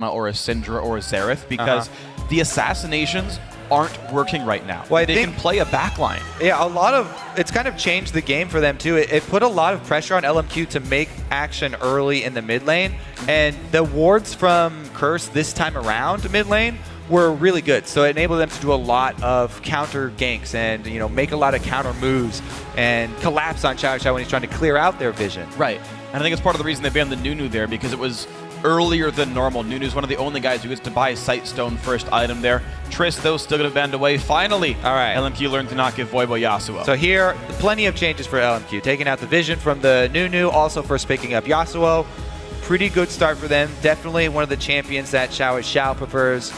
or a Syndra or a Xerath because the assassinations aren't working right now. Well, they can play a backline. Yeah, it's kind of changed the game for them too. It put a lot of pressure on LMQ to make action early in the mid lane, and the wards from Curse this time around mid lane were really good. So it enabled them to do a lot of counter ganks and make a lot of counter moves and collapse on Xiao when he's trying to clear out their vision. Right, and I think it's part of the reason they banned the Nunu there, because it was earlier than normal. Nunu's one of the only guys who gets to buy Sightstone first item there. Triss, though, still going to banned away. Finally, all right. LMQ learned to not give Voiboy Yasuo. So here, plenty of changes for LMQ. Taking out the vision from the Nunu, also first picking up Yasuo. Pretty good start for them. Definitely one of the champions that Xiao prefers.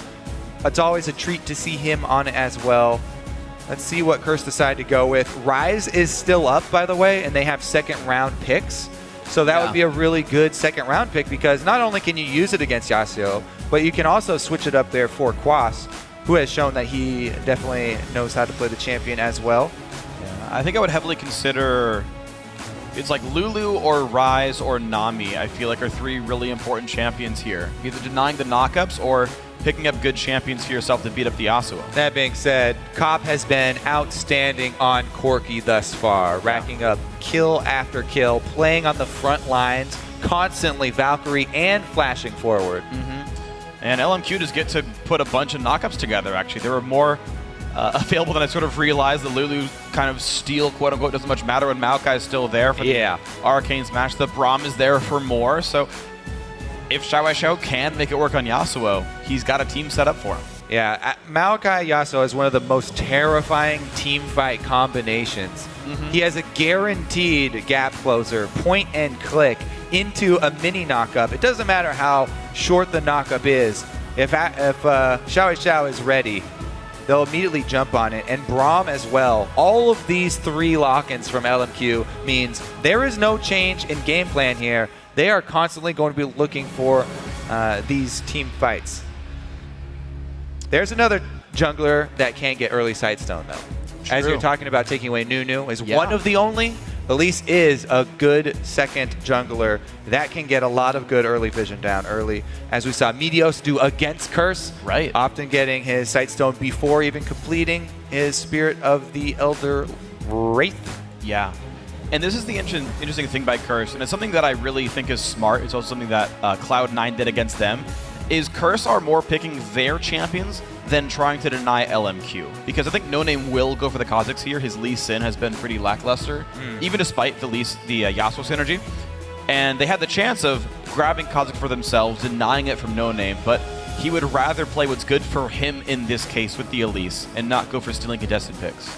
It's always a treat to see him on it as well. Let's see what Curse decide to go with. Rise is still up, by the way, and they have second round picks. So that would be a really good second round pick, because not only can you use it against Yasuo, but you can also switch it up there for Quas, who has shown that he definitely knows how to play the champion as well. Yeah, I think I would heavily consider, it's like Lulu or Rise or Nami, I feel like are three really important champions here. Either denying the knockups or picking up good champions for yourself to beat up the Yasuo. That being said, Cop has been outstanding on Corki thus far, racking up kill after kill, playing on the front lines, constantly Valkyrie and flashing forward. And LMQ just get to put a bunch of knockups together, actually. There were more available than I sort of realized. The Lulu kind of steal, quote-unquote, doesn't much matter when Maokai is still there for the Arcane Smash. The Braum is there for more, so if Xiao can make it work on Yasuo, he's got a team set up for him. Yeah, Maokai Yasuo is one of the most terrifying team fight combinations. He has a guaranteed gap closer, point and click, into a mini knockup. It doesn't matter how short the knockup is. If Xiao is ready, they'll immediately jump on it. And Braum as well. All of these three lock-ins from LMQ means there is no change in game plan here. They are constantly going to be looking for these team fights. There's another jungler that can get early Sightstone, though. True. As you're talking about taking away Nunu, is one of the only. Elise is a good second jungler that can get a lot of good early vision down early, as we saw Meteos do against Curse. Right. Often getting his Sightstone before even completing his Spirit of the Elder Wraith. Yeah. And this is the interesting thing by Curse, and it's something that I really think is smart. It's also something that Cloud9 did against them, is Curse are more picking their champions than trying to deny LMQ. Because I think No Name will go for the Kha'Zix here. His Lee Sin has been pretty lackluster, even despite the Yasuo synergy. And they had the chance of grabbing Kha'Zix for themselves, denying it from No Name, but he would rather play what's good for him in this case with the Elise and not go for stealing contested picks.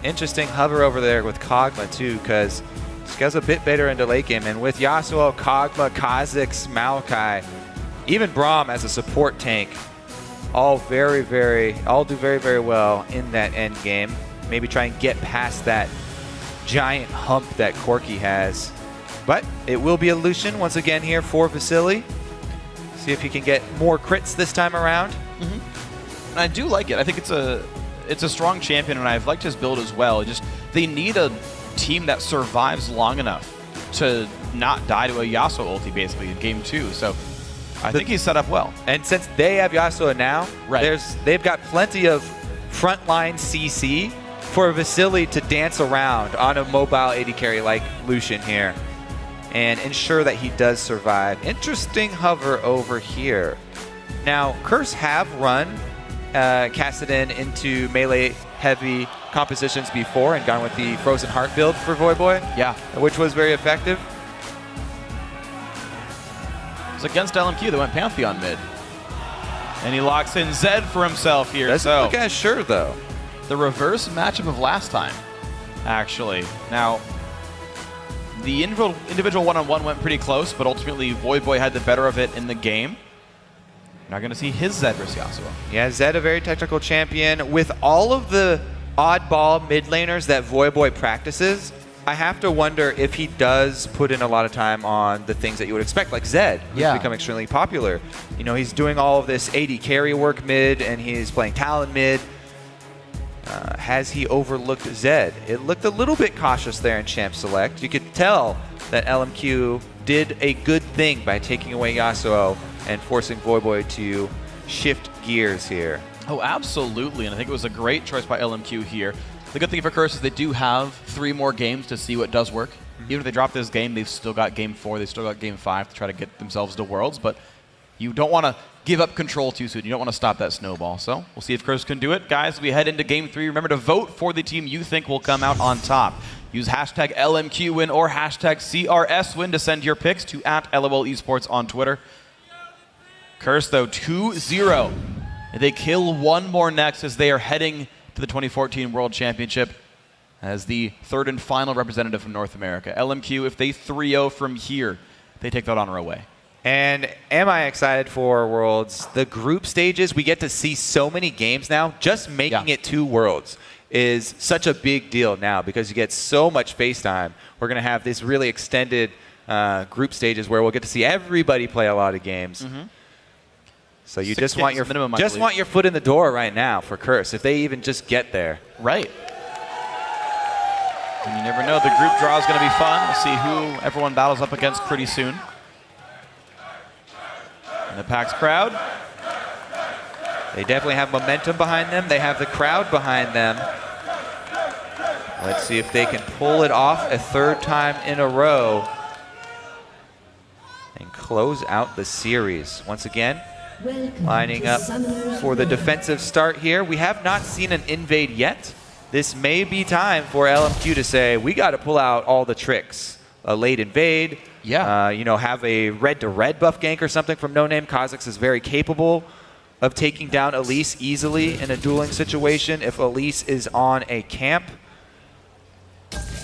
Interesting hover over there with Kog'Maw too, because this guy's a bit better into late game. And with Yasuo, Kog'Maw, Kha'Zix, Maokai, even Braum as a support tank, all do very, very well in that end game. Maybe try and get past that giant hump that Corki has. But it will be a Lucian once again here for Vasily. See if he can get more crits this time around. And I do like it. I think it's a strong champion, and I've liked his build as well. They need a team that survives long enough to not die to a Yasuo ulti, basically, in game 2. So I think he's set up well. And since they have Yasuo now, they've got plenty of frontline CC for Vasily to dance around on a mobile AD carry like Lucian here and ensure that he does survive. Interesting hover over here. Now, Curse have run Kassadin into melee-heavy compositions before and gone with the Frozen Heart build for Voiboy. Yeah. Which was very effective. It's against LMQ. They went Pantheon mid. And he locks in Zed for himself here. Doesn't look as sure, though. The reverse matchup of last time, actually. Now, the individual one-on-one went pretty close, but ultimately Voiboy had the better of it in the game. Now going to see his Zed versus Yasuo. Yeah, Zed, a very technical champion. With all of the oddball mid laners that Voiboy practices, I have to wonder if he does put in a lot of time on the things that you would expect, like Zed, who's become extremely popular. He's doing all of this AD carry work mid, and he's playing Talon mid. Has he overlooked Zed? It looked a little bit cautious there in Champ Select. You could tell that LMQ did a good thing by taking away Yasuo and forcing Voyboy to shift gears here. Oh, absolutely, and I think it was a great choice by LMQ here. The good thing for Curse is they do have 3 more games to see what does work. Even if they drop this game, they've still got Game 4, they've still got Game 5 to try to get themselves to Worlds, but you don't want to give up control too soon. You don't want to stop that snowball. So we'll see if Curse can do it. Guys, we head into Game 3. Remember to vote for the team you think will come out on top. Use hashtag LMQWin or hashtag CRSWin to send your picks to @LOL eSports on Twitter. Curse, though, 2-0. They kill one more next as they are heading to the 2014 World Championship as the 3rd and final representative from North America. LMQ, if they 3-0 from here, they take that honor away. And am I excited for Worlds? The group stages, we get to see so many games now. Just making it to Worlds is such a big deal now because you get so much face time. We're going to have this really extended group stages where we'll get to see everybody play a lot of games. So you just want your foot in the door right now for Curse, if they even just get there. Right. And you never know. The group draw is going to be fun. We'll see who everyone battles up against pretty soon. And the PAX crowd. They definitely have momentum behind them. They have the crowd behind them. Let's see if they can pull it off a 3rd time in a row and close out the series. Once again, lining up for the defensive start here. We have not seen an invade yet. This may be time for LMQ to say, we got to pull out all the tricks. A late invade, you know, have a red-to-red buff gank or something from No Name. Kha'Zix is very capable of taking down Elise easily in a dueling situation if Elise is on a camp.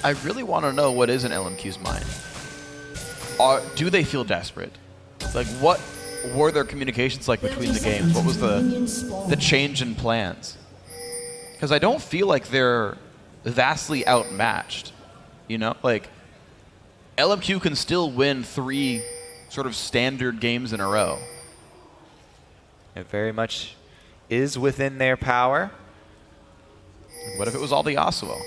I really want to know what is in LMQ's mind. Do they feel desperate? Like, what were their communications like between the games? What was the change in plans? Because I don't feel like they're vastly outmatched. You know, like LMQ can still win 3 sort of standard games in a row. It very much is within their power. What if it was all the Yasuo?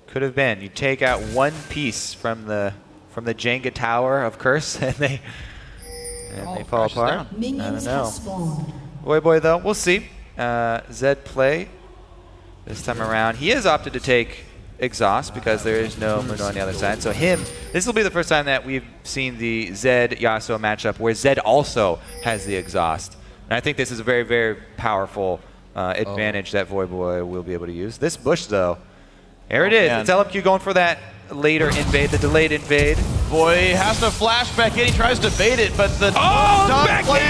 Could have been. You take out one piece from the Jenga tower of Curse, and they fall apart. I don't know. Voyboy, though, we'll see. Zed play this time around. He has opted to take exhaust because there is no Mundo on the other side. So this will be the first time that we've seen the Zed Yasuo matchup where Zed also has the exhaust. And I think this is a very, very powerful advantage that Voyboy will be able to use. This bush, though, there it is. Man. It's LMQ going for that later invade, the delayed invade. Boy has to flash back in. He tries to bait it, but the back in! On the board.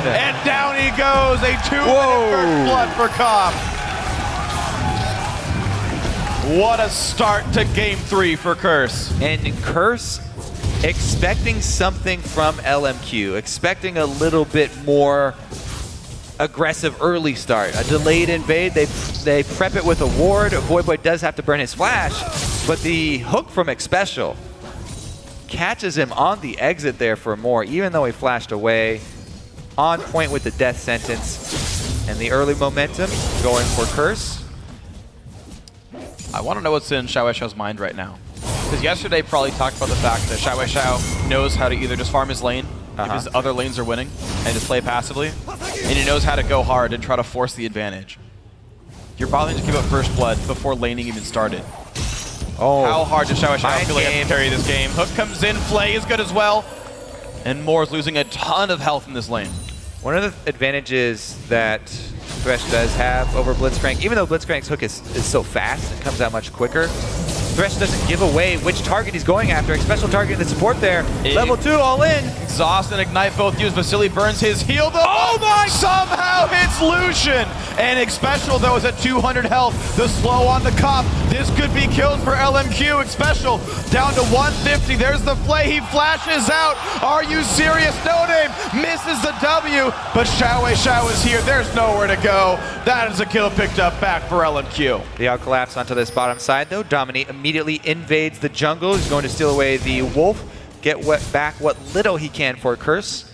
And down he goes. A 2-minute first blood for Koff. What a start to Game 3 for Curse. And Curse expecting something from LMQ, expecting a little bit more aggressive early start. A delayed invade, they prep it with a ward. Voyboy does have to burn his flash, but the hook from Xpecial catches him on the exit there for more, even though he flashed away. On point with the death sentence. And the early momentum going for Curse. I want to know what's in Xiao's mind right now. Because yesterday probably talked about the fact that Xiao knows how to either just farm his lane if his other lanes are winning and just play passively, and he knows how to go hard and try to force the advantage. You're bothering to give up first blood before laning even started. How hard does Xiao feel like he has to carry this game? Hook comes in, Flay is good as well, and Moore's losing a ton of health in this lane. One of the advantages that Thresh does have over Blitzcrank, even though Blitzcrank's hook is so fast, it comes out much quicker. Thresh doesn't give away which target he's going after. Xpecial targeting the support there. Level 2 all in. Exhaust and Ignite both used. Vasily burns his heal though. Oh my! Somehow hits Lucian. And Xpecial though is at 200 health. The slow on the Koff. This could be kills for LMQ. Xpecial down to 150. There's the play. He flashes out. Are you serious? No Name misses the W. But Xiao is here. There's nowhere to go. That is a kill picked up back for LMQ. The out collapse onto this bottom side though. Dominate immediately invades the jungle. He's going to steal away the wolf. Get back what little he can for Curse.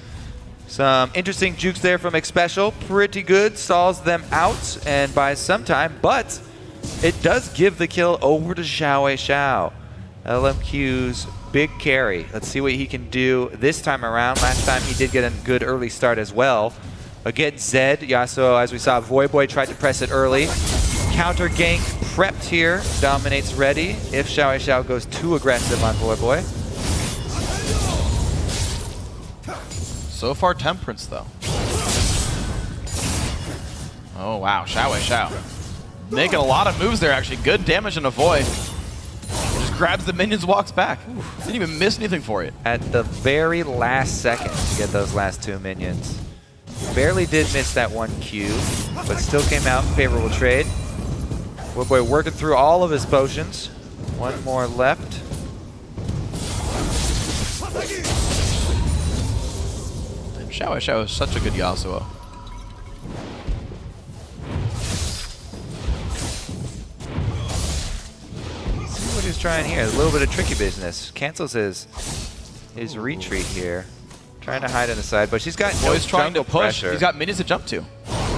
Some interesting jukes there from Xpecial. Pretty good. Stalls them out and buys some time, but it does give the kill over to Xiao. LMQ's big carry. Let's see what he can do this time around. Last time he did get a good early start as well. Again, Zed, Yasuo, as we saw, Voyboy tried to press it early. Counter gank prepped here. Dominate's ready if Xiao goes too aggressive on Voyboy. So far, Temperance, though. Oh, wow. Xiao. Making a lot of moves there, actually. Good damage and avoid. Just grabs the minions, walks back. Didn't even miss anything for it. At the very last second to get those last 2 minions. Barely did miss that 1 Q, but still came out in favorable trade. Voyboy working through all of his potions. 1 more left. And Xiao is such a good Yasuo. See what he's trying here. A little bit of tricky business. Cancels his retreat here. Trying to hide on the side, but she's got no Boy's trying to push. pressure. He's got minions to jump to.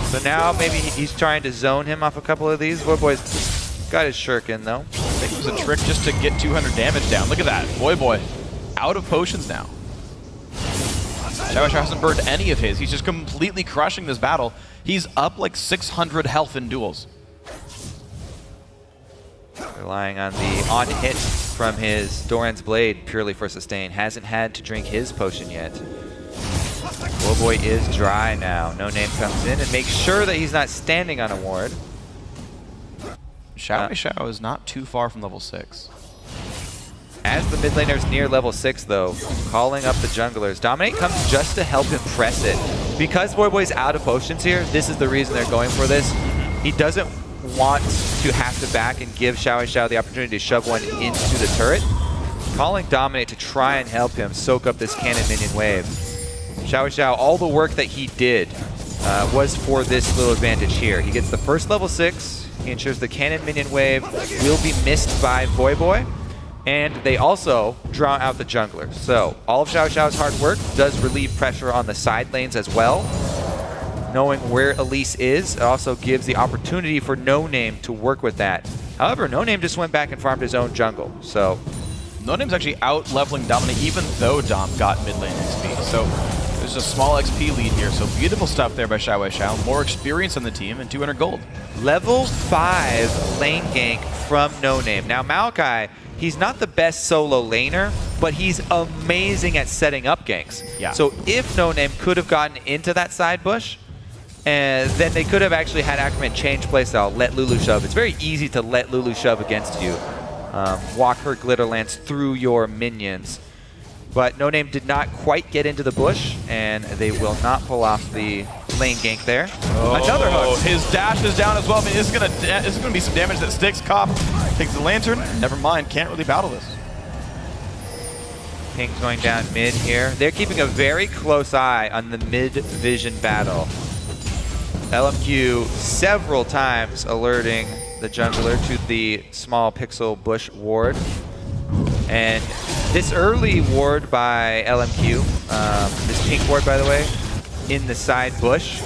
So now maybe he's trying to zone him off a couple of these. Voyboy's got his shuriken though. I think it was a trick just to get 200 damage down. Look at that. Voyboy out of potions now. Xiao hasn't burned any of his. He's just completely crushing this battle. He's up like 600 health in duels. Relying on the on-hit from his Doran's Blade purely for sustain. Hasn't had to drink his potion yet. Voyboy is dry now. No Name comes in and makes sure that he's not standing on a ward. Xiao is not too far from level 6. As the mid laner's near level 6 though, calling up the junglers. Dominate comes just to help him press it. Because Voyboy's out of potions here, this is the reason they're going for this. He doesn't want to have to back and give Xiao the opportunity to shove one into the turret. Calling Dominate to try and help him soak up this cannon minion wave. Xiao, all the work that he did was for this little advantage here. He gets the first level 6. He ensures the cannon minion wave will be missed by Voyboy. And they also draw out the jungler. So all of Xiao's hard work does relieve pressure on the side lanes as well. Knowing where Elise is, it also gives the opportunity for No Name to work with that. However, No Name just went back and farmed his own jungle. So No Name's actually out leveling Dominate even though Dom got mid lane XP. So there's a small XP lead here. So beautiful stuff there by Xiao. More experience on the team and 200 gold. Level 5 lane gank from No Name. Now Maokai, he's not the best solo laner, but he's amazing at setting up ganks. Yeah. So if No Name could have gotten into that side bush, and then they could have actually had Ackerman change playstyle, let Lulu shove. It's very easy to let Lulu shove against you. Walk her glitter lance through your minions. But No Name did not quite get into the bush, and they will not pull off the lane gank there. Oh, another hook. His dash is down as well. I mean, this is gonna be some damage that sticks. Cop takes the lantern. Never mind, can't really battle this. Ping's going down mid here. They're keeping a very close eye on the mid vision battle. LMQ several times alerting the jungler to the small pixel bush ward. And this early ward by LMQ, this pink ward by the way, in the side bush,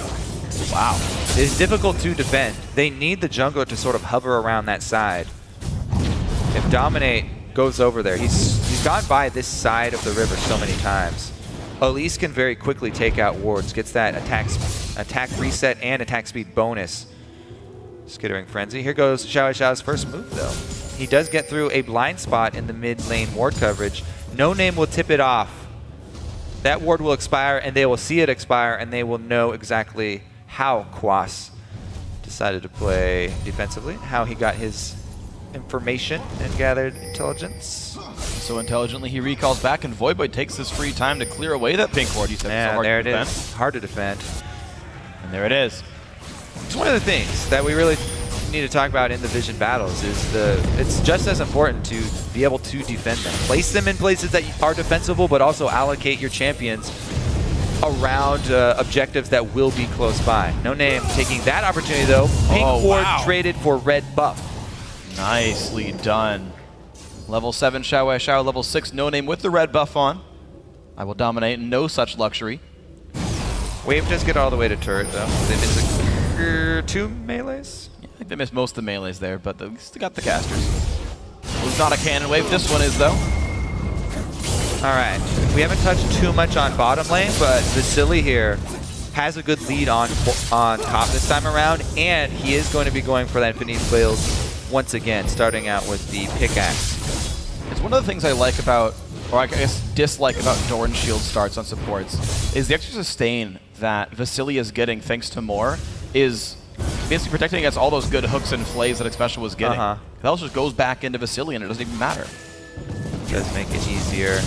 wow, is difficult to defend. They need the jungler to sort of hover around that side. If Dominate goes over there, he's gone by this side of the river so many times. Elise can very quickly take out wards, gets that attack reset and attack speed bonus. Skittering Frenzy. Here goes Xiao's first move though. He does get through a blind spot in the mid lane ward coverage. No Name will tip it off. That ward will expire and they will see it expire and they will know exactly how Quas decided to play defensively, how he got his information and gathered intelligence. So intelligently he recalls back and Voyboy takes this free time to clear away that pink ward. He said yeah, so hard there to it defend. is. Hard to defend. And there it is. It's one of the things that we really need to talk about in the Vision battles is it's just as important to be able to defend them. Place them in places that are defensible, but also allocate your champions around objectives that will be close by. No Name taking that opportunity though. Pink ward traded for red buff. Nicely done. Level 7 Xiao, level 6 No Name with the red buff on. I will dominate, no such luxury. Wave does get all the way to turret though. They miss 2 melees? Yeah, I think they missed most of the melees there, but they still got the casters. It was not a cannon wave, this one is though. All right, we haven't touched too much on bottom lane, but Vasily here has a good lead on top this time around, and he is going to be going for that Infinity Flails once again, starting out with the pickaxe. It's one of the things I like about, or I guess dislike about Doran's shield starts on supports, is the extra sustain that Vasily is getting thanks to Moore is basically protecting against all those good hooks and flays that Xpecial was getting. That else just goes back into Vasily and it doesn't even matter. Does make it easier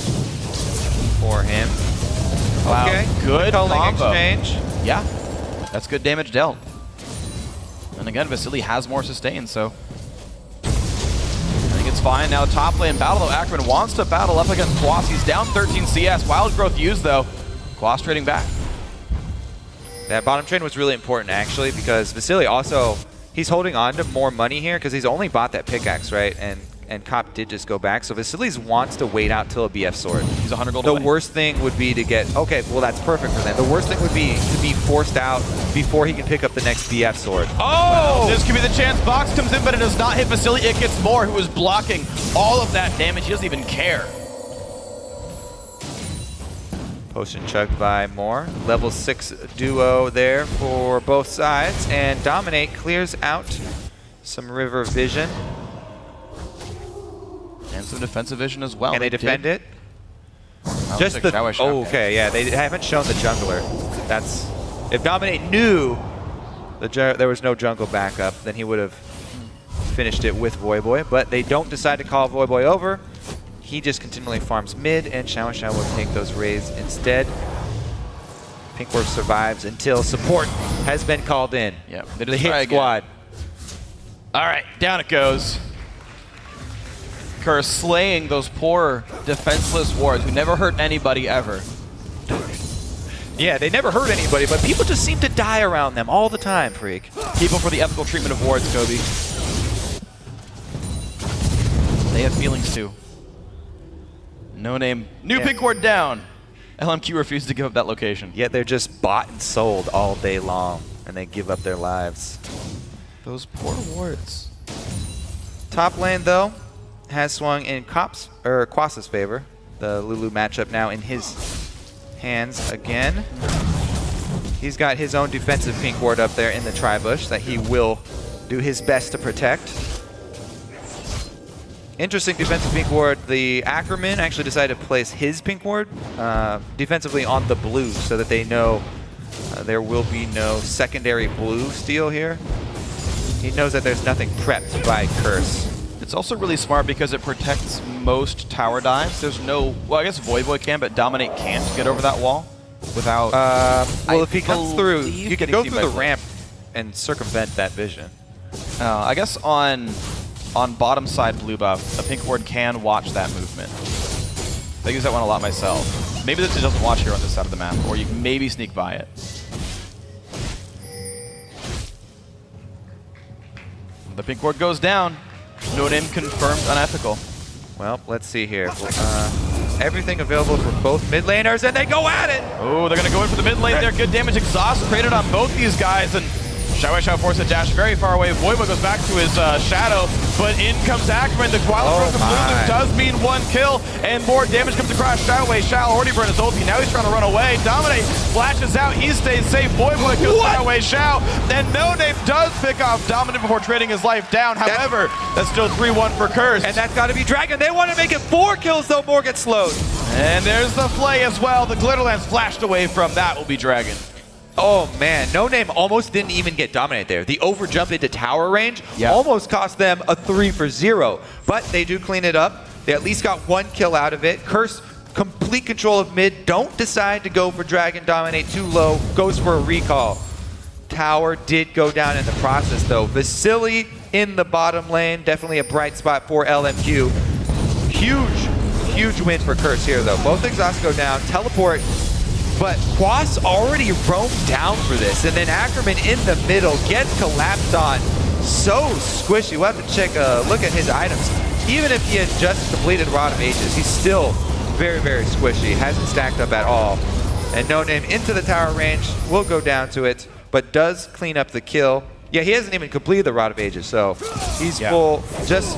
for him. Wow, Okay, good combo. Exchange. Yeah, that's good damage dealt. And again, Vasily has more sustain, so I think it's fine. Now top lane battle, though. Ackerman wants to battle up against Quas. He's down 13 CS. Wild Growth used, though. Quas trading back. That bottom trade was really important, actually, because Vasily also, he's holding on to more money here because he's only bought that pickaxe, right? And Cop did just go back. So Vasily wants to wait out till a BF sword. He's 100 gold The away. worst thing would be to get, okay, well that's perfect for them. The worst thing would be to be forced out before he can pick up the next BF sword. Oh! This could be the chance. Box comes in, but it does not hit Vasily. It gets Moore, who is blocking all of that damage. He doesn't even care. Potion chugged by Moore. Level 6 duo there for both sides. And Dominate clears out some River Vision. And some defensive vision as well. Can they defend it? Just the okay, yeah, they haven't shown the jungler. That's if Dominate knew there was no jungle backup, then he would have finished it with Voyboy. But they don't decide to call Voyboy over. He just continually farms mid, and Xiao Xiao will take those raids instead. Pinkworth survives until support has been called in. Yep, the hit squad. All right, down it goes. Curse slaying those poor defenseless wards who never hurt anybody ever. Yeah, they never hurt anybody, but people just seem to die around them all the time, Freak. People for the ethical treatment of wards, Kobe. They have feelings too. No name. New pink ward down. LMQ refused to give up that location. Yet they're just bought and sold all day long, and they give up their lives. Those poor wards. Top lane, though, has swung in Quas's favor. The Lulu matchup now in his hands again. He's got his own defensive pink ward up there in the tri-bush that he will do his best to protect. Interesting defensive pink ward. The Ackerman actually decided to place his pink ward defensively on the blue so that they know there will be no secondary blue steal here. He knows that there's nothing prepped by Curse. It's also really smart because it protects most tower dives. There's no, well, I guess Voyboy can, but Dominate can't get over that wall without... well, if he comes through, you can go through the ramp and circumvent that vision. I guess on bottom side blue buff, a pink ward can watch that movement. I use that one a lot myself. Maybe this doesn't watch here on this side of the map, or you can maybe sneak by it. The pink ward goes down. No name confirmed unethical. Well, let's see here. Everything available for both mid laners, and they go at it! Oh, they're going to go in for the mid lane there. Good damage exhaust created on both these guys, and Xiao forced a dash very far away. Voyboy goes back to his shadow, but in comes Ackerman. The Wild Growth of Lulu does mean one kill, and more damage comes across Xiao. Xiao already burned his ulti. Now he's trying to run away. Dominate flashes out. He stays safe. Voyboy kills Xiao. And No Name does pick off Dominant before trading his life down. However, that's still 3-1 for Curse. And that's got to be Dragon. They want to make it 4 kills, though. More gets slowed. And there's the Flay as well. The Glitterlands flashed away from that will be Dragon. Oh man, No Name almost didn't even get Dominate there. The overjump into tower range almost cost them a 3 for 0. But they do clean it up. They at least got 1 kill out of it. Curse, complete control of mid. Don't decide to go for Dragon Dominate too low. Goes for a recall. Tower did go down in the process though. Vasily in the bottom lane. Definitely a bright spot for LMQ. Huge win for Curse here though. Both exhausts go down. Teleport. But Quas already roamed down for this, and then Ackerman in the middle gets collapsed on. So squishy. We'll have to take a look at his items. Even if he had just completed Rod of Ages, he's still very, very squishy. Hasn't stacked up at all. And No Name into the tower range. Will go down to it, but does clean up the kill. Yeah, he hasn't even completed the Rod of Ages, so he's full. Just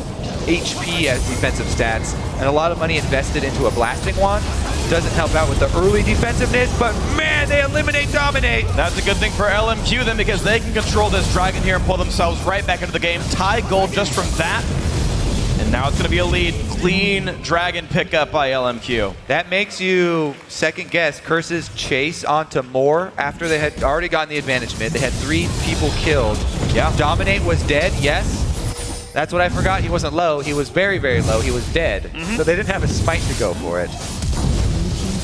HP as defensive stats, and a lot of money invested into a blasting wand. Doesn't help out with the early defensiveness, but man, they eliminate Dominate. That's a good thing for LMQ then, because they can control this Dragon here and pull themselves right back into the game. Tie gold just from that. And now it's going to be a lead. Clean Dragon pickup by LMQ. That makes you second guess Curse's chase onto Moore after they had already gotten the advantage mid. They had 3 people killed. Yeah. Dominate was dead, yes. That's what I forgot. He wasn't low. He was very, very low. He was dead. So they didn't have a smite to go for it.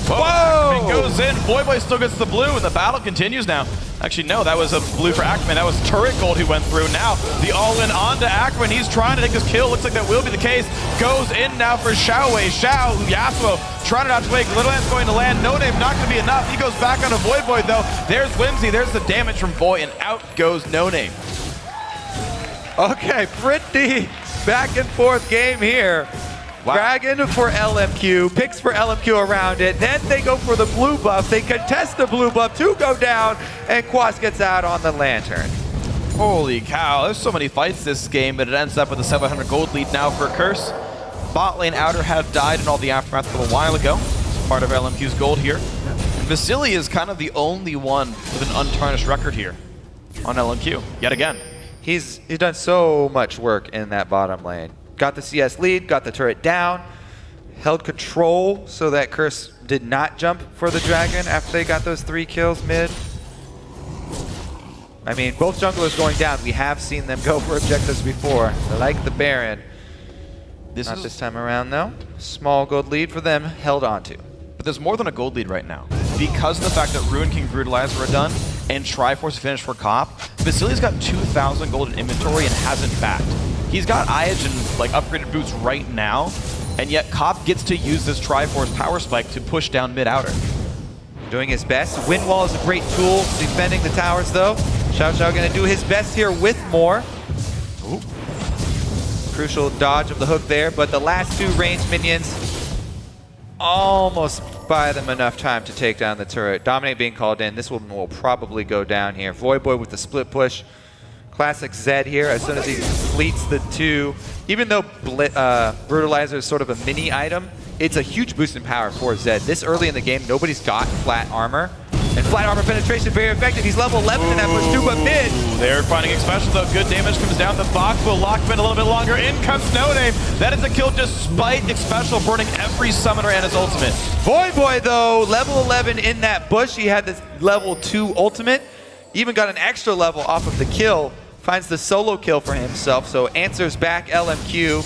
Whoa! He goes in. Voyboy still gets the blue, and the battle continues now. Actually, no, that was a blue for Ackerman. That was turret gold he went through. Now, the all-in onto Ackerman. He's trying to take his kill. Looks like that will be the case. Goes in now for Xiaowei. Yasuo trying to not wake. Little Ant's going to land. No Name not going to be enough. He goes back onto Voyboy, though. There's Whimsy. There's the damage from Voy, and out goes No Name. Okay, pretty back and forth game here. Wow. Dragon for LMQ, picks for LMQ around it. Then they go for the blue buff. They contest the blue buff to go down, and Quas gets out on the Lantern. Holy cow, there's so many fights this game, but it ends up with a 700 gold lead now for Curse. Bot lane outer had died in all the aftermath a little while ago. It's part of LMQ's gold here. Vasily is kind of the only one with an untarnished record here on LMQ, yet again. He's done so much work in that bottom lane. Got the CS lead, got the turret down, held control so that Curse did not jump for the Dragon after they got those 3 kills mid. I mean, both junglers going down. We have seen them go for objectives before, like the Baron. Not this time around, though. Small gold lead for them, held onto. But there's more than a gold lead right now. Because of the fact that Ruin King Brutalizer are done and Triforce finished for Cop, Vasily's got 2,000 gold in inventory and hasn't backed. He's got Iage and like upgraded boots right now, and yet Cop gets to use this Triforce power spike to push down mid-outer. Doing his best. Wind Wall is a great tool defending the towers, though. Xiao Xiao going to do his best here with more. Ooh. Crucial dodge of the hook there, but the last 2 ranged minions almost buy them enough time to take down the turret. Dominate being called in. This one will probably go down here. Voyboy with the split push. Classic Zed here as soon as he fleets the 2. Even though Brutalizer is sort of a mini item, it's a huge boost in power for Zed. This early in the game, nobody's got flat armor. And flat armor penetration, very effective. He's level 11 in that push too, but mid. They're finding expansion though. Good damage comes down. The box will lock him in a little bit longer. In comes No Name. That is a kill despite Expecial burning every summoner and his ultimate. Voyboy though, level 11 in that bush. He had this level 2 ultimate. Even got an extra level off of the kill. Finds the solo kill for himself, so answers back LMQ.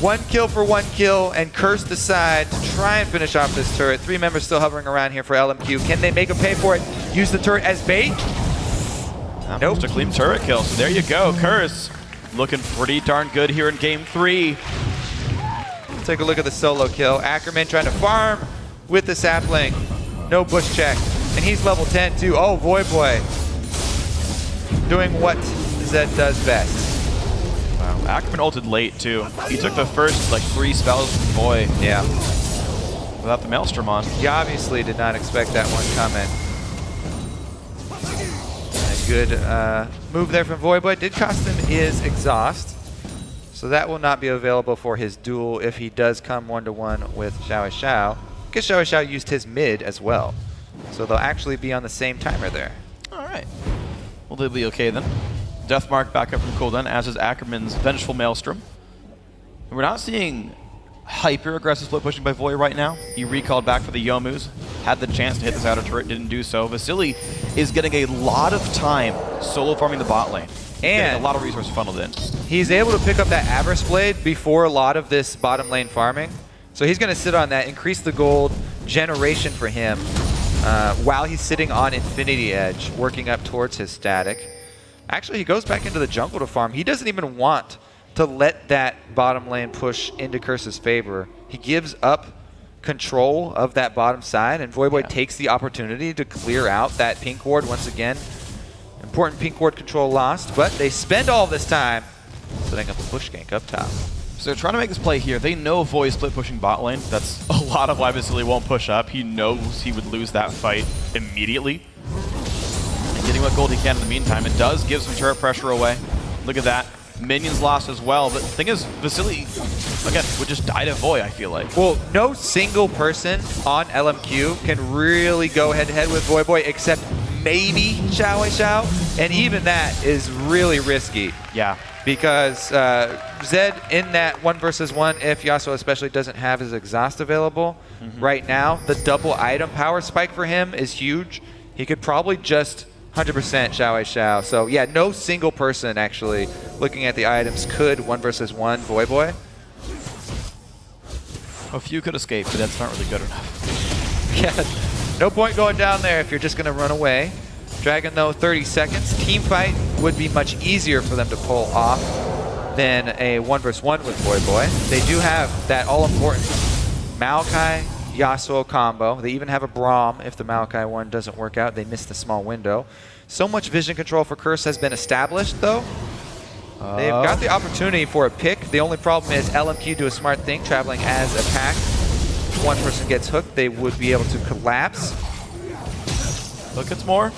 1 kill for 1 kill, and Curse decide to try and finish off this turret. 3 members still hovering around here for LMQ. Can they make him pay for it? Use the turret as bait? Nope. Just a clean turret kill, so there you go. Curse looking pretty darn good here in game 3. Take a look at the solo kill. Ackerman trying to farm with the sapling. No bush check, and he's level 10 too. Oh, Voyboy. Doing what Zed does best. Wow. Ackerman ulted late too. He took the first like 3 spells from Voy. Yeah. Without the Maelstrom on. He obviously did not expect that one coming. A good move there from Voyboy. Did cost him his exhaust. So that will not be available for his duel if he does come 1-to-1 with Xiao Xiao. I guess Xiao Xiao used his mid as well. So they'll actually be on the same timer there. Alright. Well, they'll be okay then. Deathmark back up from cooldown, as is Ackerman's Vengeful Maelstrom. And we're not seeing hyper-aggressive split pushing by Voy right now. He recalled back for the Yomus, had the chance to hit this outer turret, didn't do so. Vasily is getting a lot of time solo farming the bot lane. And a lot of resources funneled in. He's able to pick up that Avarice Blade before a lot of this bottom lane farming. So he's going to sit on that, increase the gold generation for him while he's sitting on Infinity Edge, working up towards his static. Actually, he goes back into the jungle to farm. He doesn't even want to let that bottom lane push into Curse's favor. He gives up control of that bottom side, and Voyboy takes the opportunity to clear out that pink ward once again. Important pink ward control lost, but they spend all this time setting up a push gank up top. So they're trying to make this play here. They know Voy is split pushing bot lane. That's a lot of why Vasily won't push up. He knows he would lose that fight immediately. And getting what gold he can in the meantime. It does give some turret pressure away. Look at that. Minions lost as well. But the thing is, Vasily, again, would just die to Void, I feel like. Well, no single person on LMQ can really go head-to-head with Void except maybe Xiao, and even that is really risky. Yeah. Because Zed in that 1v1, if Yasuo especially doesn't have his exhaust available right now, the double item power spike for him is huge. He could probably just 100% Xiao. So yeah, no single person actually looking at the items could 1v1 Void. A few could escape, but that's not really good enough. Yeah, no point going down there if you're just going to run away. Dragon, though, 30 seconds. Team fight would be much easier for them to pull off than a 1v1 with Void. They do have that all-important Maokai Yasuo combo. They even have a Braum if the Maokai one doesn't work out. They miss the small window. So much vision control for Curse has been established, though. They've got the opportunity for a pick. The only problem is LMQ do a smart thing, traveling as a pack. If one person gets hooked, they would be able to collapse. Look, it's more.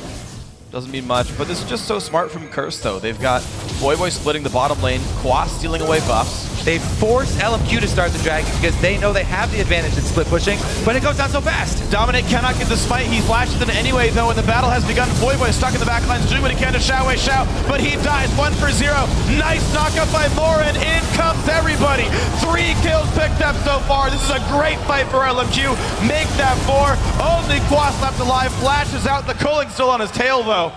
Doesn't mean much, but this is just so smart from Curse, though. They've got Void splitting the bottom lane, Quas stealing away buffs. They force LMQ to start the Dragon because they know they have the advantage in split pushing, but it goes down so fast. Dominate cannot get the smite. He flashes it anyway, though, and the battle has begun. Void stuck in the back lines, doing what he can to Xiao, but he dies 1 for 0. Nice knockup by Morin. In comes everybody. 3 kills picked up so far. This is a great fight for LMQ. Make that 4. Only Quas left alive. Flashes out. The Culling still on his tail, though.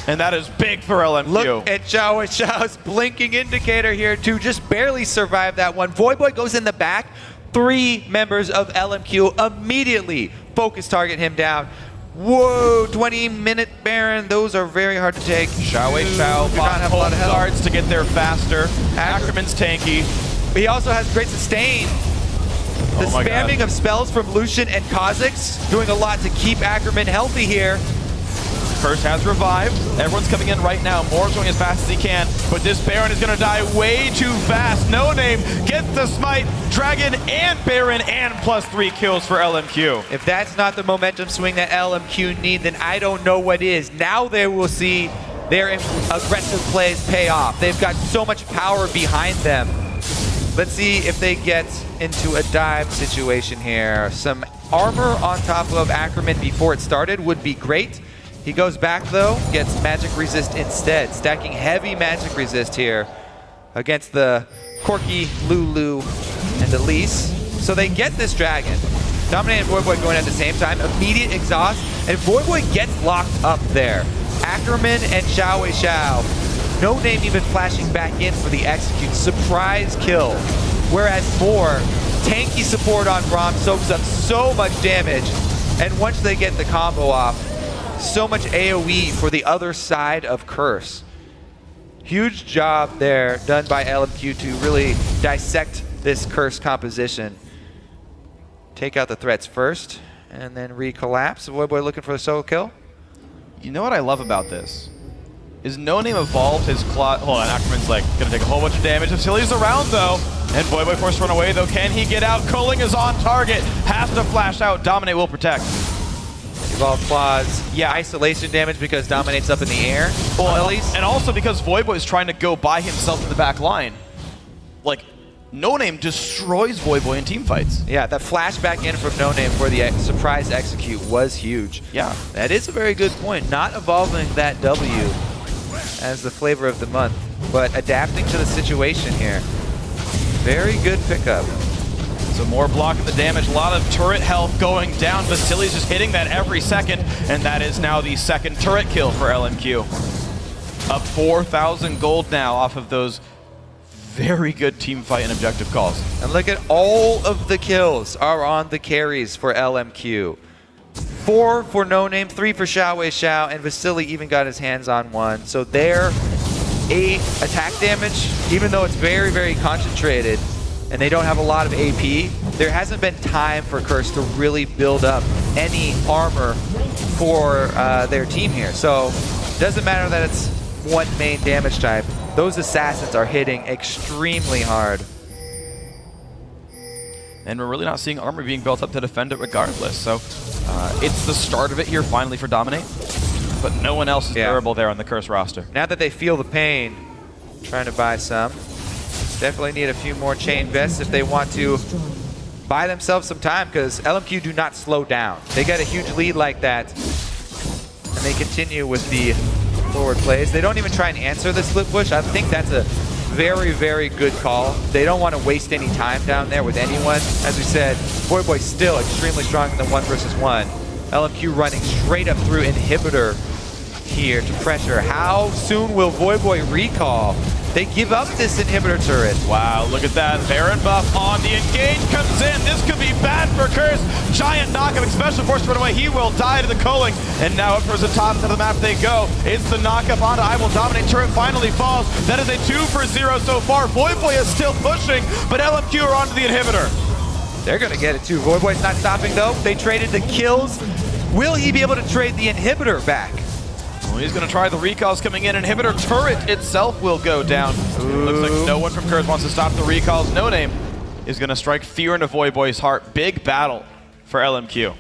And that is big for LMQ. Look at Xiao's blinking indicator here to just barely survive that one. Void goes in the back. 3 members of LMQ immediately focus target him down. Whoa, 20-minute Baron. Those are very hard to take. Xiao do not have a lot of health. Guards to get there faster. Ackerman's tanky. He also has great sustain. The spamming of spells from Lucian and Kha'Zix doing a lot to keep Ackerman healthy here. Curse has revived. Everyone's coming in right now. Moore's going as fast as he can, but this Baron is going to die way too fast. No Name gets the smite. Dragon and Baron and +3 kills for LMQ. If that's not the momentum swing that LMQ need, then I don't know what is. Now they will see their aggressive plays pay off. They've got so much power behind them. Let's see if they get into a dive situation here. Some armor on top of Ackerman before it started would be great. He goes back, though, gets magic resist instead, stacking heavy magic resist here against the Corki, Lulu, and Elise. So they get this Dragon. Dominate and Void going at the same time, immediate exhaust, and Void gets locked up there. Ackerman and Xiao. No Name even flashing back in for the execute. Surprise kill. Whereas Moore, tanky support on Braum, soaks up so much damage. And once they get the combo off, so much AoE for the other side of Curse. Huge job there done by LMQ to really dissect this Curse composition. Take out the threats first, and then recollapse. Void looking for a solo kill. You know what I love about this? Is No Name evolved his claw. Hold on, Ackerman's like gonna take a whole bunch of damage. Vasili's around though. And Void forced to run away though. Can he get out? Culling is on target. Has to flash out. Dominate will protect. Evolved claws. Yeah, isolation damage because Dominate's up in the air. Well, at least. And also because Void is trying to go by himself in the back line. Like, No Name destroys Void in team fights. Yeah, that flashback in from No Name for the surprise execute was huge. Yeah. That is a very good point. Not evolving that W as the flavor of the month, but adapting to the situation here. Very good pickup. So more blocking the damage, a lot of turret health going down. Vasili's just hitting that every second, and that is now the second turret kill for LMQ. Up 4,000 gold now off of those very good team fight and objective calls. And look at all of the kills are on the carries for LMQ. 4 for No Name, 3 for Xiao, and Vasily even got his hands on 1. So their 8 attack damage, even though it's very, very concentrated, and they don't have a lot of AP, there hasn't been time for Curse to really build up any armor for their team here. So it doesn't matter that it's one main damage type. Those assassins are hitting extremely hard. And we're really not seeing armor being built up to defend it regardless. So it's the start of it here finally for Dominate. But no one else is durable there on the Curse roster. Now that they feel the pain, trying to buy some. Definitely need a few more chain vests if they want to buy themselves some time, because LMQ do not slow down. They get a huge lead like that, and they continue with the forward plays. They don't even try and answer the split push. I think that's a very, very good call. They don't want to waste any time down there with anyone. As we said, Voyboy's still extremely strong in the 1 versus 1. LMQ running straight up through Inhibitor here to pressure. How soon will Voyboy recall? They give up this Inhibitor turret. Wow, look at that. Baron buff on the engage comes in. This could be bad for Curse. Giant knockup, special force run away. He will die to the culling. And now up towards the top of the map they go. It's the knockup onto I Will Dominate. Turret finally falls. That is a 2 for 0 so far. Voyboy is still pushing, but LMQ are onto the Inhibitor. They're going to get it too. Voyboy's not stopping though. They traded the kills. Will he be able to trade the Inhibitor back? Well, he's going to try the recalls coming in. Inhibitor turret itself will go down. Looks like no one from Curse wants to stop the recalls. No Name is going to strike fear into Voyboy's heart. Big battle for LMQ.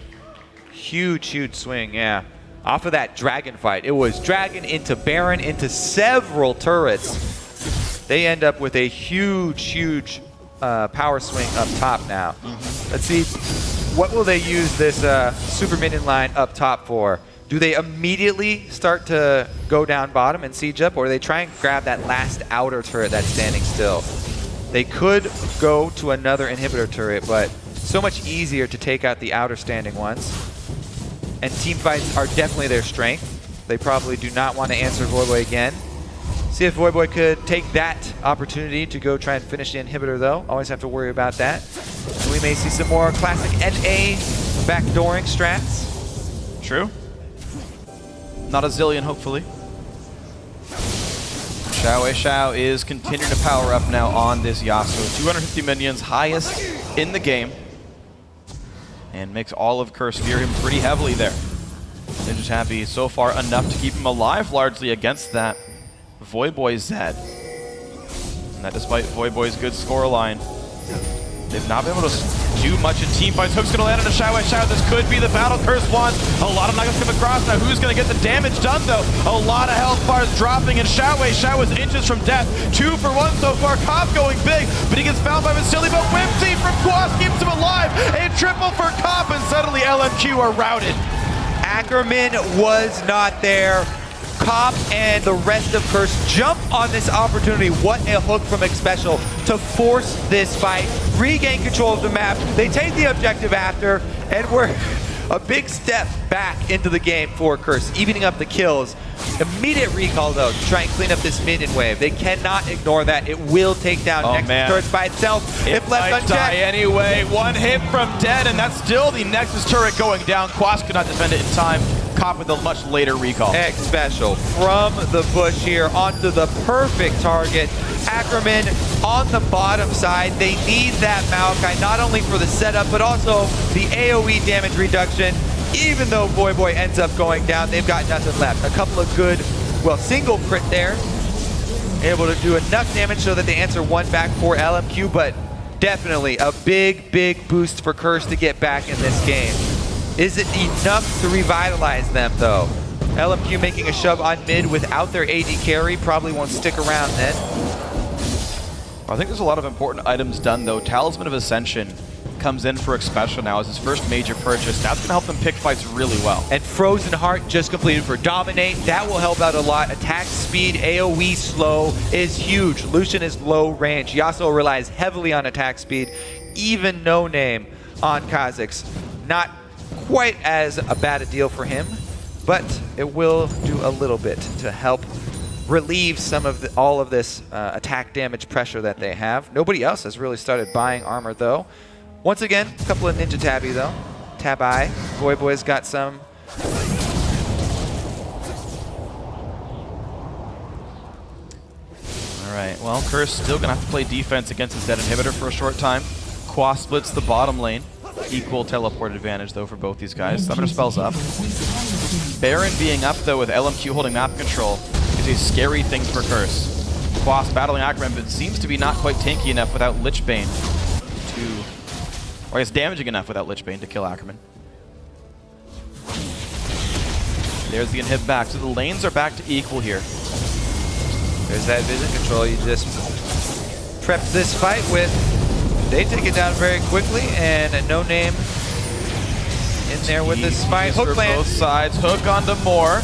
Huge, huge swing, yeah. Off of that Dragon fight. It was Dragon into Baron into several turrets. They end up with a huge, huge power swing up top now. Let's see, what will they use this super minion line up top for? Do they immediately start to go down bottom and siege up, or do they try and grab that last outer turret that's standing still? They could go to another Inhibitor turret, but so much easier to take out the outer standing ones. And team fights are definitely their strength. They probably do not want to answer Voyboy again. See if Voyboy could take that opportunity to go try and finish the Inhibitor though. Always have to worry about that. And we may see some more classic NA backdooring strats. True. Not a zillion, hopefully. Xiao is continuing to power up now on this Yasuo. 250 minions, highest in the game. And makes all of Curse fear him pretty heavily there. They're just happy so far enough to keep him alive largely against that Voyboy Zed. And that despite Voyboy's good score line, they've not been able to do much in team fights. Hook's gonna land on a Xiao. This could be the battle Curse wants. A lot of nuggets come across. Now who's gonna get the damage done though? A lot of health bars dropping in Xiao. Xiao is inches from death. 2 for 1 so far. Cop going big, but he gets found by Vasily, but Whimsy from Quas keeps him alive. A triple for Cop, and suddenly LMQ are routed. Ackerman was not there. Cop and the rest of Curse jump on this opportunity. What a hook from Xpecial to force this fight, regain control of the map. They take the objective after, and we're a big step back into the game for Curse, evening up the kills. Immediate recall though to try and clean up this minion wave. They cannot ignore that. It will take down Nexus turrets by itself if left unchecked. Die anyway. 1 hit from dead, and that's still the Nexus turret going down. Quas could not defend it in time. Cop with a much later recall. Xpecial from the bush here onto the perfect target. Ackerman on the bottom side. They need that Maokai not only for the setup, but also the AoE damage reduction. Even though Voyboy ends up going down, they've got nothing left. A couple of good, well, single crit there. Able to do enough damage so that they answer 1 back for LMQ, but definitely a big, big boost for Curse to get back in this game. Is it enough to revitalize them though? LMQ making a shove on mid without their AD carry, probably won't stick around then. I think there's a lot of important items done though. Talisman of Ascension comes in for Xpecial now as his first major purchase. That's going to help them pick fights really well. And Frozen Heart just completed for Dominate. That will help out a lot. Attack speed, AoE slow is huge. Lucian is low range. Yasuo relies heavily on attack speed. Even No Name on Kha'Zix. Not quite as a bad a deal for him, but it will do a little bit to help relieve some of all of this attack damage pressure that they have. Nobody else has really started buying armor though. Once again, a couple of Ninja Tabby though. Tab-I. Voyboy's got some. Alright, well, Curse still going to have to play defense against his dead Inhibitor for a short time. Quas splits the bottom lane. Equal teleport advantage though for both these guys. Thunder spells up. Baron being up though with LMQ holding map control is a scary thing for Curse. Quas battling Ackerman, but seems to be not quite tanky enough without Lichbane to... Or I guess damaging enough without Lichbane to kill Ackerman. There's the inhib back. So the lanes are back to equal here. There's that vision control you just prepped this fight with. They take it down very quickly, and a No Name in there with this fight. Hook for land. both sides. Hook onto Moore.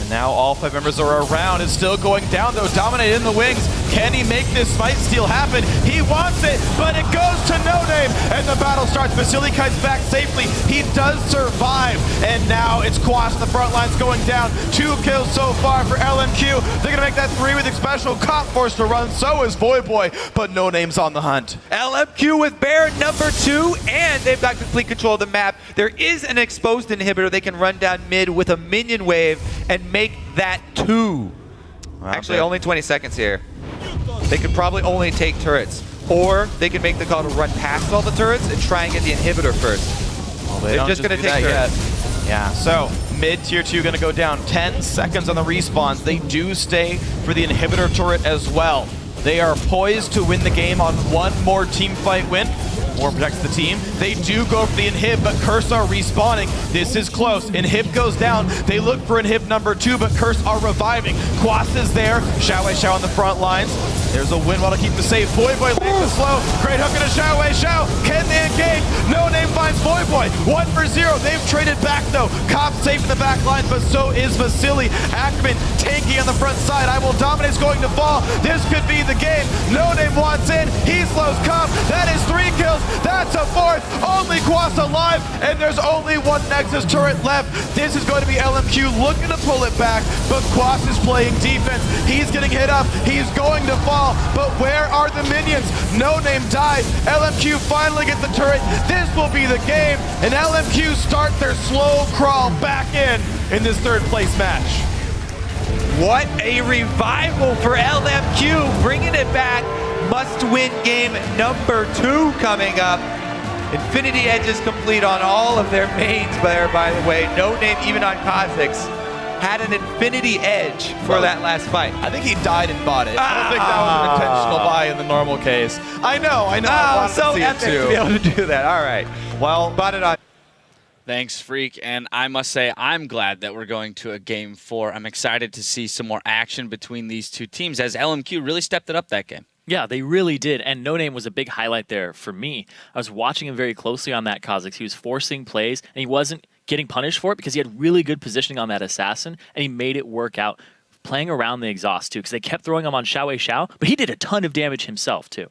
And now all 5 members are around. It's still going down, though. Dominated in the wings. Can he make this fight steal happen? He wants it, but it goes to No Name. And the battle starts. Vasily kites back safely. He does survive. And now it's Quash. The front line's going down. 2 kills so far for LMQ. They're going to make that 3 with special. Cop forced to run. So is Voyboy, but No Name's on the hunt. LMQ with Baron number 2, and they've got complete control of the map. There is an exposed inhibitor. They can run down mid with a minion wave and make that 2. Wow, Actually, only 20 seconds here. They could probably only take turrets, or they could make the call to run past all the turrets and try and get the inhibitor first. Well, They're just going to take turrets. Yeah, so mid tier 2 going to go down. 10 seconds on the respawns. They do stay for the inhibitor turret as well. They are poised to win the game on 1 more team fight win. More protects the team. They do go for the inhib, but Curse are respawning. This is close. Inhib goes down. They look for inhib number 2, but Curse are reviving. Quas is there. Xiao on the front lines. There's a win while to keep the safe. Voyboy lands the slow. Great hook into Xiao. Can they engage? No Name finds Voyboy. 1 for 0. They've traded back though. Cop safe in the back line, but so is Vasily. Ackerman tanky on the front side. I Will Dominate's going to fall. This could be the game. No Name wants in. He slows Cop. That is 3 kills. That's a 4th. Only Quas alive, and there's only 1 Nexus turret left. This is going to be LMQ looking to pull it back, but Quas is playing defense. He's getting hit up. He's going to fall, but where are the minions? No Name died. LMQ finally get the turret. This will be the game, and LMQ start their slow crawl back in this 3rd place match. What a revival for LMQ, bringing it back. Must-win game number 2 coming up. Infinity Edge is complete on all of their mains there, by the way. No Name, even on Kha'Zix, had an Infinity Edge for that last fight. I think he died and bought it. I don't think that was an intentional buy in the normal case. I know. I so to see epic it too. to be able to do that. All right. Well, bought it on. Thanks, Freak, and I must say I'm glad that we're going to a Game 4. I'm excited to see some more action between these 2 teams as LMQ really stepped it up that game. Yeah, they really did, and No Name was a big highlight there for me. I was watching him very closely on that Kha'Zix. He was forcing plays, and he wasn't getting punished for it because he had really good positioning on that assassin, and he made it work out, playing around the exhaust, too, because they kept throwing him on Xiao, but he did a ton of damage himself, too.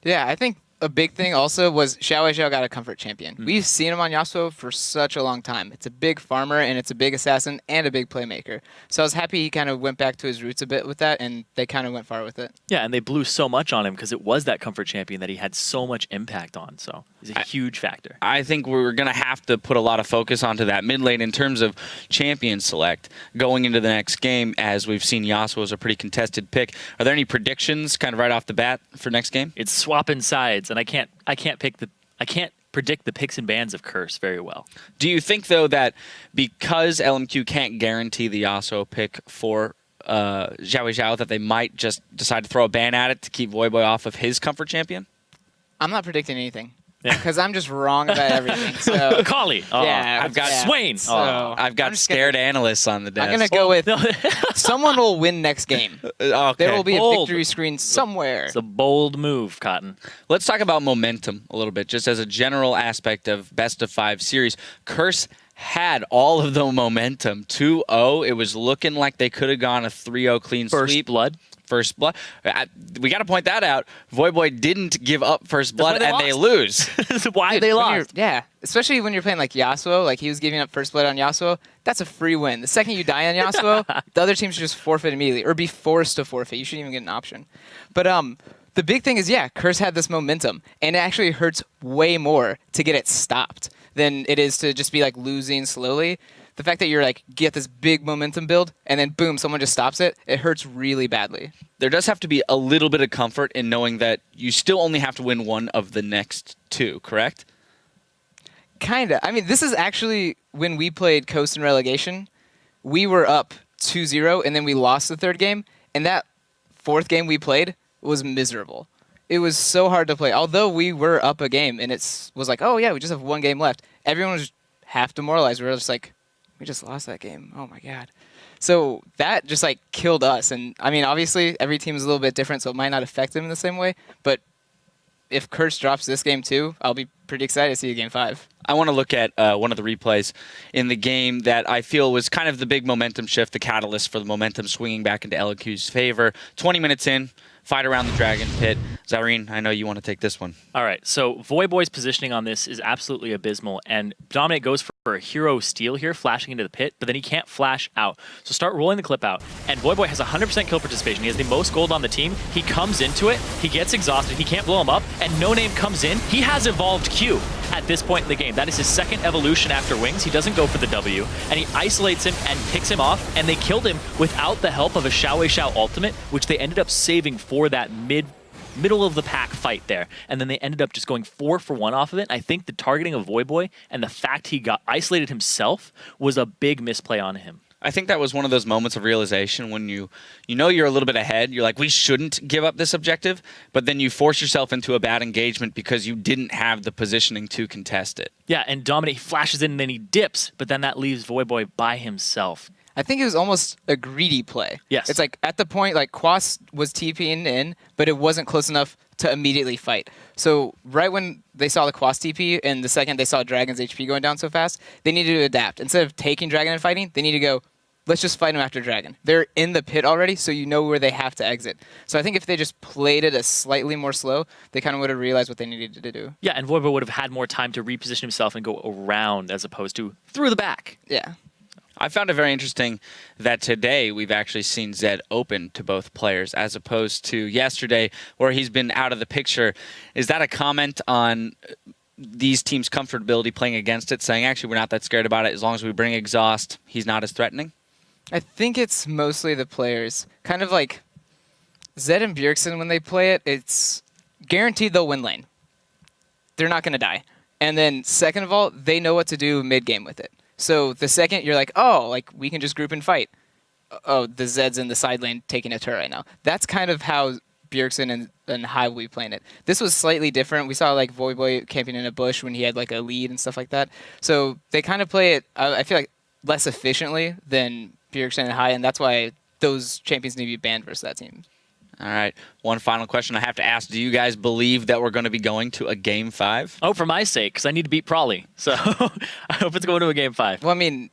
Yeah, I think a big thing also was Xiao got a comfort champion. We've seen him on Yasuo for such a long time. It's a big farmer, and it's a big assassin, and a big playmaker. So I was happy he kind of went back to his roots a bit with that, and they kind of went far with it. Yeah, and they blew so much on him because it was that comfort champion that he had so much impact on. So he's a huge factor. I think we're going to have to put a lot of focus onto that mid lane in terms of champion select going into the next game, as we've seen Yasuo as a pretty contested pick. Are there any predictions kind of right off the bat for next game? It's swapping sides, and I can't predict the picks and bans of Curse very well. Do you think, though, that because LMQ can't guarantee the Yasuo pick for Xiao, that they might just decide to throw a ban at it to keep Voyboy off of his comfort champion? I'm not predicting anything. Because I'm just wrong about everything. So Kali. Yeah, I've got Swain. So I've got scared analysts on the desk. I'm gonna go with someone will win next game. Okay. There will be a Bold. victory screen somewhere. It's a bold move, Cotton. Let's talk about momentum a little bit, just as a general aspect of best of 5 series. Curse had all of the momentum. 2-0. It was looking like they could have gone a 3-0 clean sweep. First blood. We got to point that out. Voyboy didn't give up first blood, and they lose. Why they lost? Yeah, especially when you're playing like Yasuo, like he was giving up first blood on Yasuo. That's a free win. The second you die on Yasuo, the other team should just forfeit immediately or be forced to forfeit. You shouldn't even get an option. But the big thing is, yeah, Curse had this momentum, and it actually hurts way more to get it stopped than it is to just be like losing slowly. The fact that you're like get this big momentum build and then boom, someone just stops it, it hurts really badly. There does have to be a little bit of comfort in knowing that you still only have to win one of the next 2, correct? Kinda. I mean, this is actually when we played Coast in relegation, we were up 2-0 and then we lost the 3rd game, and that 4th game we played was miserable. It was so hard to play. Although we were up a game and it was like, oh yeah, we just have 1 game left. Everyone was half demoralized. We were just like, we just lost that game. Oh my god. So that just like killed us. And I mean, obviously every team is a little bit different, so it might not affect them in the same way. But if Curse drops this game too, I'll be pretty excited to see a game 5. I want to look at one of the replays in the game that I feel was kind of the big momentum shift, the catalyst for the momentum swinging back into LMQ's favor. 20 minutes in, fight around the Dragon Pit. Zyrene, I know you want to take this one. All right, so Voyboy's positioning on this is absolutely abysmal, and Dominate goes for a hero steal here, flashing into the pit, but then he can't flash out. So start rolling the clip out, and Voyboy has 100% kill participation. He has the most gold on the team. He comes into it, he gets exhausted, he can't blow him up, and No Name comes in. He has evolved Q at this point in the game. That is his second evolution after Wings. He doesn't go for the W, and he isolates him and picks him off, and they killed him without the help of a Xiao Wei Xiao ultimate, which they ended up saving for that middle of the pack fight there. And then they ended up just going 4-for-1 off of it. I think the targeting of Voyboy and the fact he got isolated himself was a big misplay on him. I think that was one of those moments of realization when you know you're a little bit ahead. You're like, we shouldn't give up this objective, but then you force yourself into a bad engagement because you didn't have the positioning to contest it. Yeah, and Dominate flashes in and then he dips, but then that leaves Voyboy by himself. I think it was almost a greedy play. Yes. It's like at the point, like Quas was TPing in, but it wasn't close enough to immediately fight. So right when they saw the Quas TP and the second they saw Dragon's HP going down so fast, they needed to adapt. Instead of taking Dragon and fighting, they need to go, let's just fight him after Dragon. They're in the pit already, so you know where they have to exit. So I think if they just played it a slightly more slow, they kind of would have realized what they needed to do. Yeah, and Voyboy would have had more time to reposition himself and go around as opposed to through the back. Yeah. I found it very interesting that today we've actually seen Zed open to both players as opposed to yesterday where he's been out of the picture. Is that a comment on these teams' comfortability playing against it, saying, actually, we're not that scared about it. As long as we bring exhaust, he's not as threatening? I think it's mostly the players. Kind of like Zed and Bjergsen, when they play it, it's guaranteed they'll win lane. They're not going to die. And then second of all, they know what to do mid-game with it. So the second you're like, oh, like we can just group and fight. Oh, the Zed's in the side lane taking a turret right now. That's kind of how Bjergsen and Hive will be playing it. This was slightly different. We saw like Voyboy camping in a bush when he had like a lead and stuff like that. So they kind of play it, I feel like, less efficiently than Bjergsen and Hive, and that's why those champions need to be banned versus that team. All right. One final question I have to ask. Do you guys believe that we're going to be going to a Game 5? Oh, for my sake, because I need to beat Prawley. So I hope it's going to a Game 5. Well, I mean,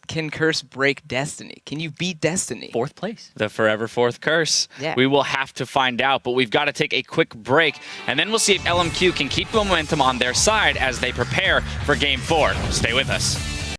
can Curse break Destiny? Can you beat Destiny? 4th place. The forever fourth curse. Yeah. We will have to find out, but we've got to take a quick break, and then we'll see if LMQ can keep the momentum on their side as they prepare for Game 4. Stay with us.